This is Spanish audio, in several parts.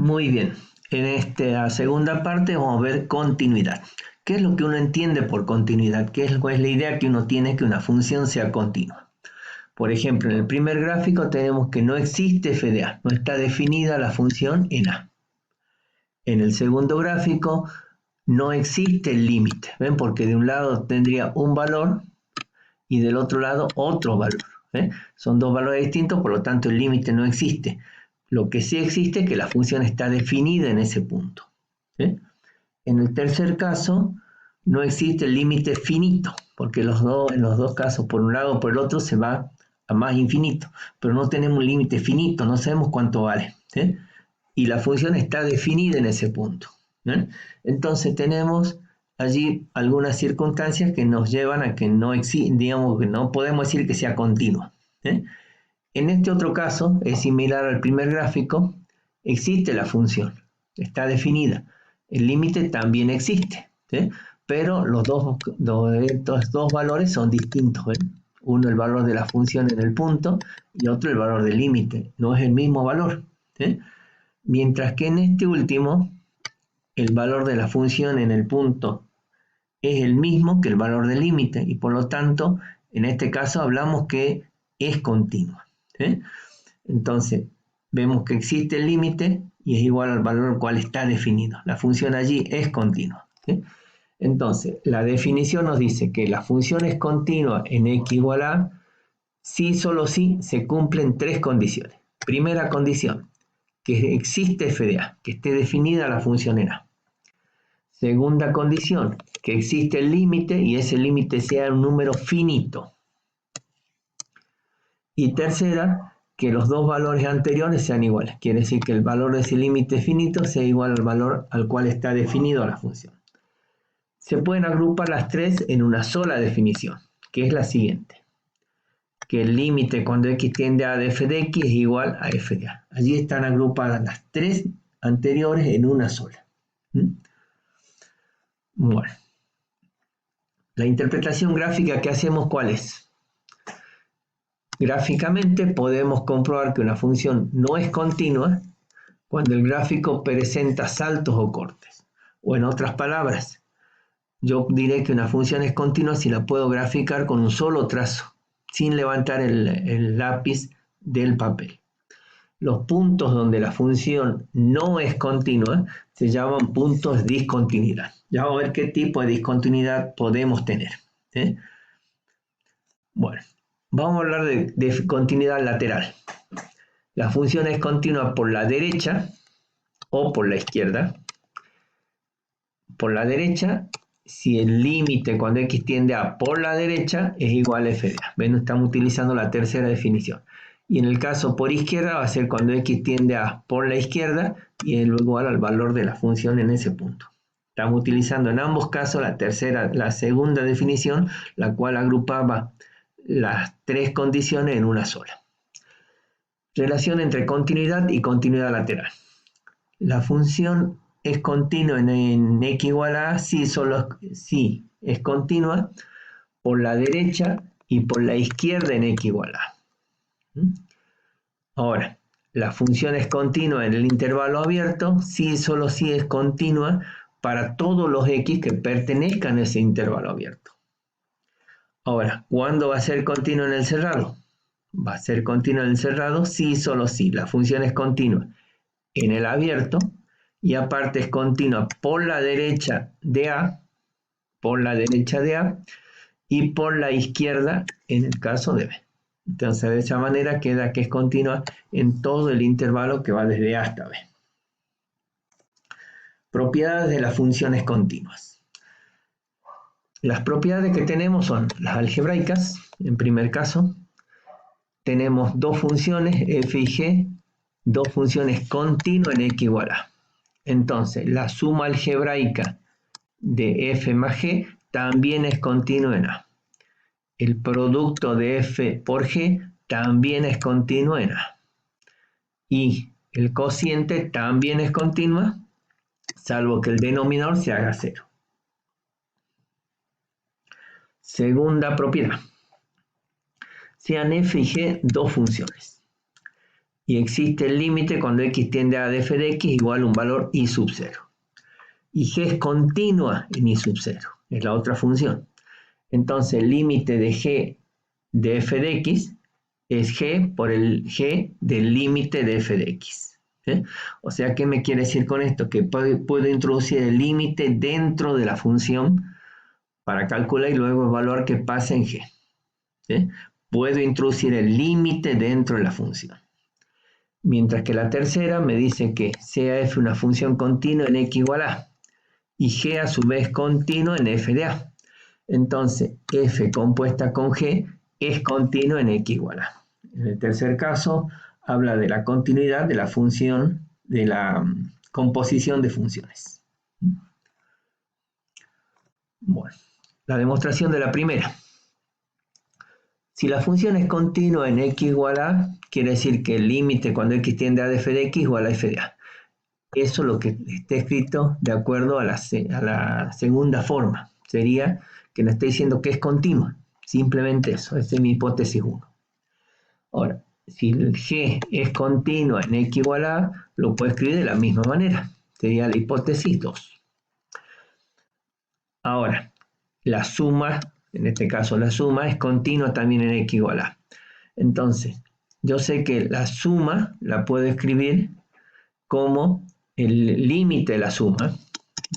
Muy bien. En esta segunda parte vamos a ver continuidad. ¿Qué es lo que uno entiende por continuidad? ¿Cuál es la idea que uno tiene que una función sea continua? Por ejemplo, en el primer gráfico tenemos que no existe f de a, no está definida la función en a. En el segundo gráfico no existe el límite, ¿ven? Porque de un lado tendría un valor y del otro lado otro valor. Son dos valores distintos, por lo tanto el límite no existe. Lo que sí existe es que la función está definida en ese punto. ¿Sí? En el tercer caso, no existe el límite finito, porque en los dos casos, por un lado o por el otro, se va a más infinito, pero no tenemos un límite finito, no sabemos cuánto vale. ¿Sí? Y la función está definida en ese punto. ¿Sí? Entonces tenemos allí algunas circunstancias que nos llevan a que no digamos que no podemos decir que sea continua. ¿Sí? En este otro caso, es similar al primer gráfico, existe la función, está definida. El límite también existe, ¿sí? Pero estos dos valores son distintos. ¿Ven? Uno el valor de la función en el punto y otro el valor del límite. No es el mismo valor. ¿Sí? Mientras que en este último, el valor de la función en el punto es el mismo que el valor del límite y por lo tanto, en este caso hablamos que es continua. ¿Sí? Entonces, vemos que existe el límite y es igual al valor al cual está definido. La función allí es continua. ¿Sí? Entonces, la definición nos dice que la función es continua en x igual a si solo si se cumplen tres condiciones. Primera condición, que existe f de a, que esté definida la función en a. Segunda condición, que existe el límite y ese límite sea un número finito. Y tercera, que los dos valores anteriores sean iguales. Quiere decir que el valor de ese límite finito sea igual al valor al cual está definido la función. Se pueden agrupar las tres en una sola definición, que es la siguiente. Que el límite cuando x tiende a de f de x es igual a f de a. Allí están agrupadas las tres anteriores en una sola. Bueno. La interpretación gráfica que hacemos, ¿cuál es? Gráficamente podemos comprobar que una función no es continua cuando el gráfico presenta saltos o cortes. O en otras palabras, yo diré que una función es continua si la puedo graficar con un solo trazo, sin levantar el lápiz del papel. Los puntos donde la función no es continua se llaman puntos de discontinuidad. Ya vamos a ver qué tipo de discontinuidad podemos tener. ¿Sí? Bueno, vamos a hablar de continuidad lateral. La función es continua por la derecha o por la izquierda. Por la derecha, si el límite cuando x tiende a por la derecha es igual a f de a. ¿Ven? Estamos utilizando la tercera definición. Y en el caso por izquierda va a ser cuando x tiende a por la izquierda y es igual al valor de la función en ese punto. Estamos utilizando en ambos casos la segunda definición, la cual agrupaba las tres condiciones en una sola. Relación entre continuidad y continuidad lateral. La función es continua en x igual a si solo si es continua por la derecha y por la izquierda en x igual a. Ahora, la función es continua en el intervalo abierto si solo si es continua para todos los x que pertenezcan a ese intervalo abierto. Ahora, ¿cuándo va a ser continua en el cerrado? Va a ser continua en el cerrado si solo si la función es continua en el abierto y aparte es continua por la derecha de A, y por la izquierda en el caso de B. Entonces de esa manera queda que es continua en todo el intervalo que va desde A hasta B. Propiedades de las funciones continuas. Las propiedades que tenemos son las algebraicas, en primer caso. Tenemos dos funciones, f y g, dos funciones continuas en x igual a. Entonces, la suma algebraica de f más g también es continua en a. El producto de f por g también es continuo en a. Y el cociente también es continua, salvo que el denominador se haga cero. Segunda propiedad. Sean f y g dos funciones. y existe el límite cuando x tiende a de f de x igual a un valor y sub 0. Y g es continua en y sub 0, es la otra función. Entonces el límite de g de f de x es g por el g del límite de f de x. ¿Sí? O sea, ¿qué me quiere decir con esto? Que puedo introducir el límite dentro de la función para calcular y luego evaluar que pase en g. ¿Sí? Puedo introducir el límite dentro de la función. Mientras que la tercera me dice que sea f una función continua en x igual a y g a su vez continuo en f de a. Entonces, f compuesta con g es continuo en x igual a. En el tercer caso, habla de la continuidad de la función, de la composición de funciones. Bueno, la demostración de la primera. Si la función es continua en x igual a, quiere decir que el límite cuando x tiende a de f de x igual a f de a. Eso es lo que está escrito de acuerdo a la segunda forma. Sería que nos está diciendo que es continua. Simplemente eso. Esa es mi hipótesis 1. Ahora, si el g es continua en x igual a, lo puedo escribir de la misma manera. Sería la hipótesis 2. Ahora, la suma, en este caso la suma, es continua también en x igual a. Entonces, yo sé que la suma la puedo escribir como el límite de la suma.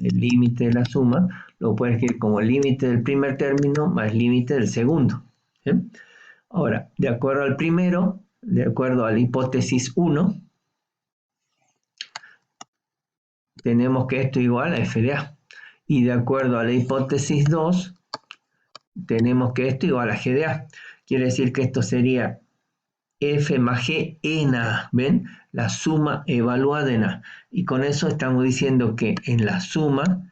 El límite de la suma lo puedo escribir como el límite del primer término más límite del segundo. ¿Sí? Ahora, de acuerdo al primero, de acuerdo a la hipótesis 1, tenemos que esto es igual a f de a. Y de acuerdo a la hipótesis 2, tenemos que esto es igual a g de a. Quiere decir que esto sería f más g en a. ¿Ven? La suma evaluada en a. Y con eso estamos diciendo que en la suma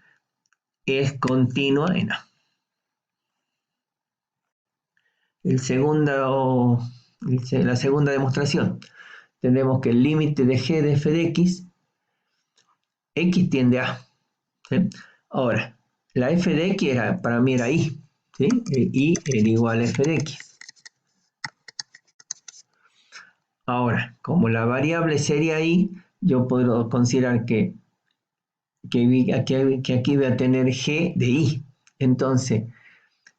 es continua en a. La segunda demostración. Tenemos que el límite de g de f de x tiende a. ¿Sí? Ahora, la f de x para mí era y. ¿Sí? Y era igual a f de x. Ahora, como la variable sería y, yo puedo considerar que aquí voy a tener g de y. Entonces,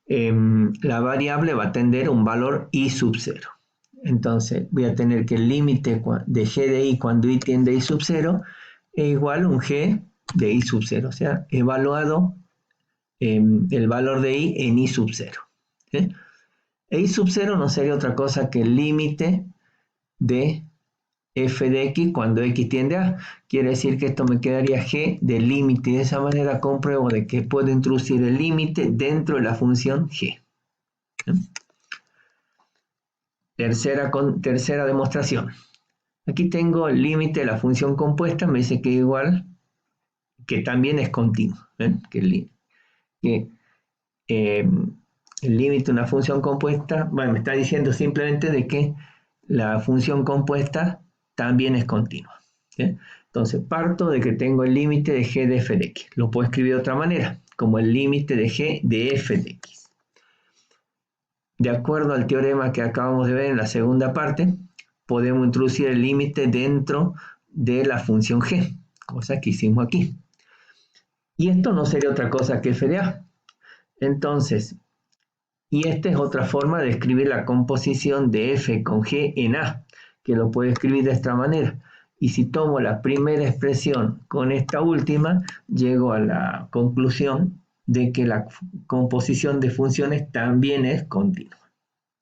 la variable va a tender a un valor y sub 0. Entonces, voy a tener que el límite de g de y cuando y tiende a y sub 0 es igual a un g de y sub 0. O sea, evaluado el valor de y en y sub 0. ¿Sí? E y sub 0 no sería otra cosa que el límite de f de x cuando x tiende a. Quiere decir que esto me quedaría g del límite. Y de esa manera compruebo de que puedo introducir el límite dentro de la función g. ¿Sí? Tercera demostración. Aquí tengo el límite de la función compuesta. Me dice que es igual, que también es continuo. ¿Ven? El límite de una función compuesta, bueno, me está diciendo simplemente de que la función compuesta también es continua. ¿Sí? Entonces parto de que tengo el límite de g de f de x. Lo puedo escribir de otra manera, como el límite de g de f de x. De acuerdo al teorema que acabamos de ver en la segunda parte, podemos introducir el límite dentro de la función g, cosa que hicimos aquí. Y esto no sería otra cosa que f de a. Entonces, y esta es otra forma de escribir la composición de f con g en a, que lo puedo escribir de esta manera. Y si tomo la primera expresión con esta última, llego a la conclusión de que la composición de funciones también es continua.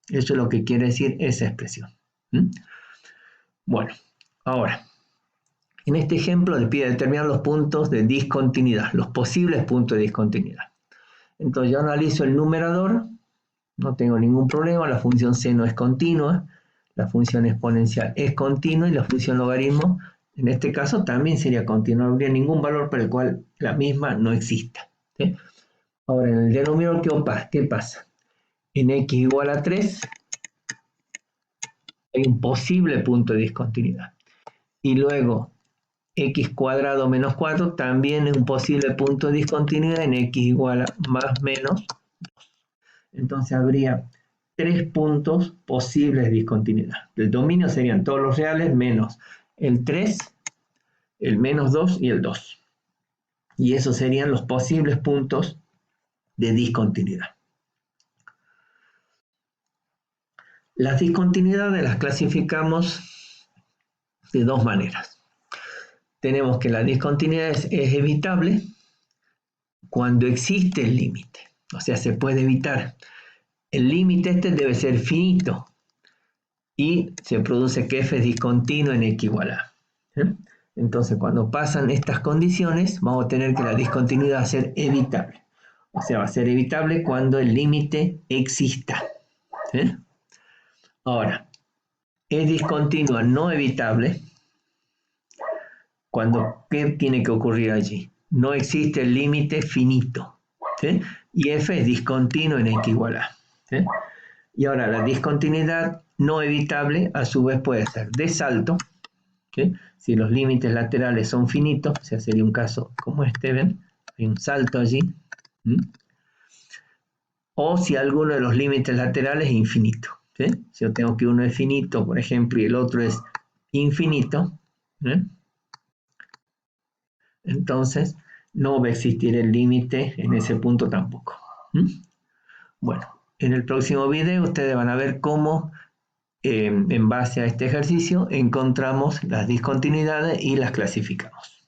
Eso es lo que quiere decir esa expresión. Bueno, ahora, en este ejemplo le pide determinar los puntos de discontinuidad, los posibles puntos de discontinuidad. Entonces yo analizo el numerador. No tengo ningún problema, la función seno es continua, la función exponencial es continua y la función logaritmo, en este caso, también sería continua. No habría ningún valor para el cual la misma no exista. ¿Sí? Ahora, en el denominador, ¿qué pasa? En x igual a 3 hay un posible punto de discontinuidad. Y luego, x cuadrado menos 4 también es un posible punto de discontinuidad en x igual a más menos 2. Entonces habría 3 puntos posibles de discontinuidad. El dominio serían todos los reales menos el 3, el menos 2 y el 2. Y esos serían los posibles puntos de discontinuidad. Las discontinuidades las clasificamos de dos maneras. Tenemos que la discontinuidad es evitable cuando existe el límite. O sea, se puede evitar. El límite este debe ser finito y se produce que f es discontinuo en x igual a. Entonces, cuando pasan estas condiciones, vamos a tener que la discontinuidad va a ser evitable. O sea, va a ser evitable cuando el límite exista. ¿Sí? Ahora, es discontinua no evitable cuando, ¿qué tiene que ocurrir allí? No existe el límite finito. ¿Sí? Y f es discontinuo en x igual a. ¿Sí? Y ahora, la discontinuidad no evitable, a su vez, puede ser de salto. ¿Sí? Si los límites laterales son finitos, o sea, sería un caso como este, ¿ven? Hay un salto allí. O si alguno de los límites laterales es infinito. ¿Sí? Si yo tengo que uno es finito, por ejemplo, y el otro es infinito, entonces no va a existir el límite en ese punto tampoco. Bueno, en el próximo video ustedes van a ver cómo en base a este ejercicio encontramos las discontinuidades y las clasificamos.